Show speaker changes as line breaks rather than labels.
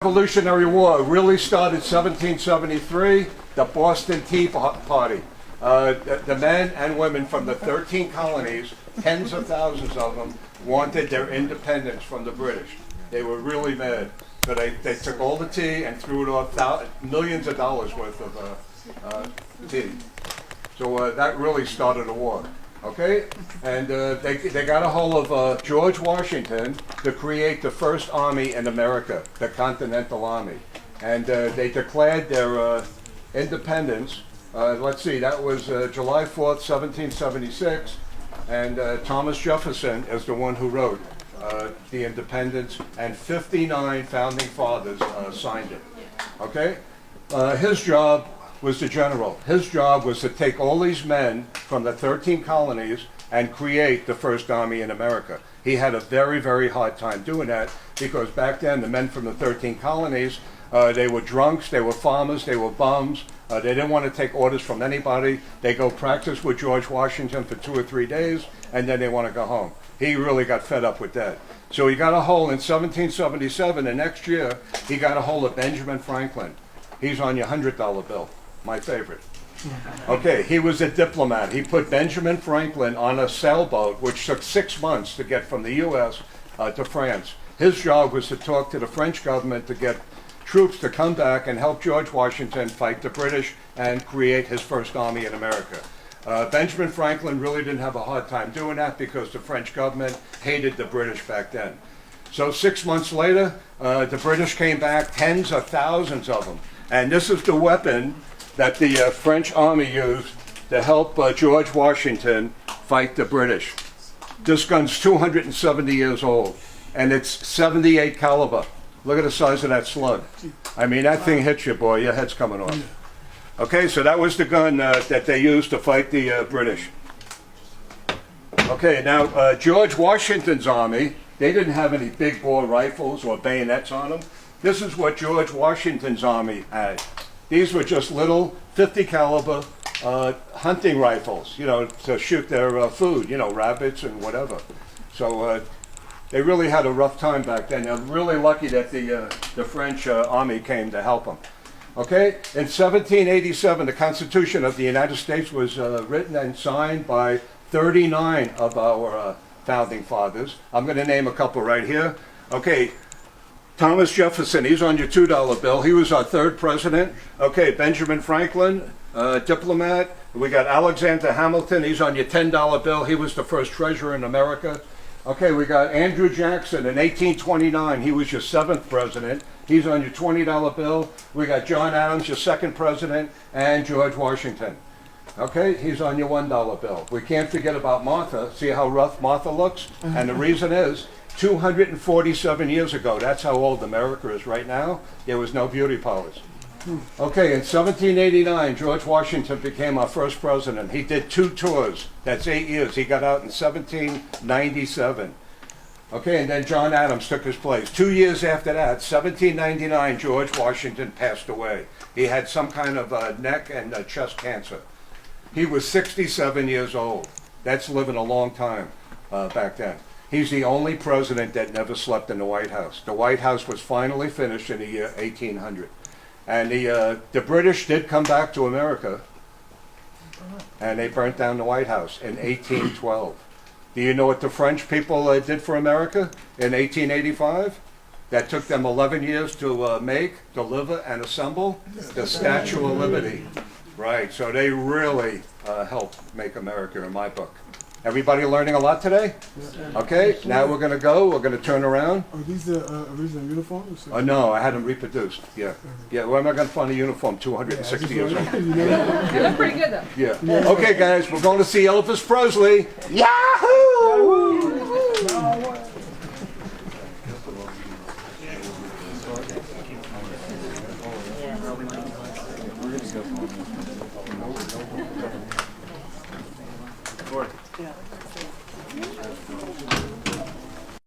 Revolutionary War really started 1773, the Boston Tea Party. The men and women from the 13 colonies, tens of thousands of them, wanted their independence from the British. They were really mad. So they took all the tea and threw it off, millions of dollars worth of tea. So that really started a war. Okay, and they got a hold of George Washington to create the first army in America, the Continental Army, and they declared their independence. Let's see, that was July 4th, 1776, and Thomas Jefferson is the one who wrote the independence, and 59 founding fathers signed it. Okay, his job was the general. His job was to take all these men from the 13 colonies and create the first army in America. He had a very, very hard time doing that because back then the men from the 13 colonies, they were drunks, they were farmers, they were bums. They didn't want to take orders from anybody. They go practice with George Washington for 2 or 3 days and then they want to go home. He really got fed up with that. So he got a hold in 1777, the next year, he got a hold of Benjamin Franklin. He's on your $100 bill. My favorite. Okay, he was a diplomat. He put Benjamin Franklin on a sailboat, which took 6 months to get from the U.S. To France. His job was to talk to the French government to get troops to come back and help George Washington fight the British and create his first army in America. Benjamin Franklin really didn't have a hard time doing that because the French government hated the British back then. So 6 months later, the British came back, tens of thousands of them. And this is the weapon that the French army used to help George Washington fight the British. This gun's 270 years old, and it's 78 caliber. Look at the size of that slug. I mean, that thing hits you, boy, your head's coming off. Okay, so that was the gun that they used to fight the British. Okay, now George Washington's army, they didn't have any big bore rifles or bayonets on them. This is what George Washington's army had. These were just little 50 caliber hunting rifles, you know, to shoot their food, you know, rabbits and whatever. So they really had a rough time back then. They're really lucky that the French army came to help them. Okay, in 1787, the Constitution of the United States was written and signed by 39 of our founding fathers. I'm going to name a couple right here. Okay. Thomas Jefferson, he's on your $2 bill. He was our third president. Okay, Benjamin Franklin, diplomat. We got Alexander Hamilton, he's on your $10 bill. He was the first treasurer in America. Okay, we got Andrew Jackson in 1829. He was your 7th president. He's on your $20 bill. We got John Adams, your 2nd president, and George Washington. Okay, he's on your $1 bill. We can't forget about Martha. See how rough Martha looks? And the reason is, 247 years ago, that's how old America is right now, there was no beauty parlors. Okay, in 1789, George Washington became our first president. He did 2 tours. That's 8 years. He got out in 1797. Okay, and then John Adams took his place. 2 years after that, 1799, George Washington passed away. He had some kind of neck and chest cancer. He was 67 years old. That's living a long time back then. He's the only president that never slept in the White House. The White House was finally finished in the year 1800. And the British did come back to America, and they burnt down the White House in 1812. Do you know what the French people did for America in 1885? That took them 11 years to make, deliver, and assemble the Statue of Liberty. Right, so they really helped make America in my book. Everybody learning a lot today? Okay, now we're going to turn around.
Are these the original uniforms?
No, I had them reproduced, yeah. Yeah, where am I going to find a uniform 260 years old?
They look pretty good though.
Yeah. Okay guys, we're going to see Elvis Presley. Yahoo! Yeah.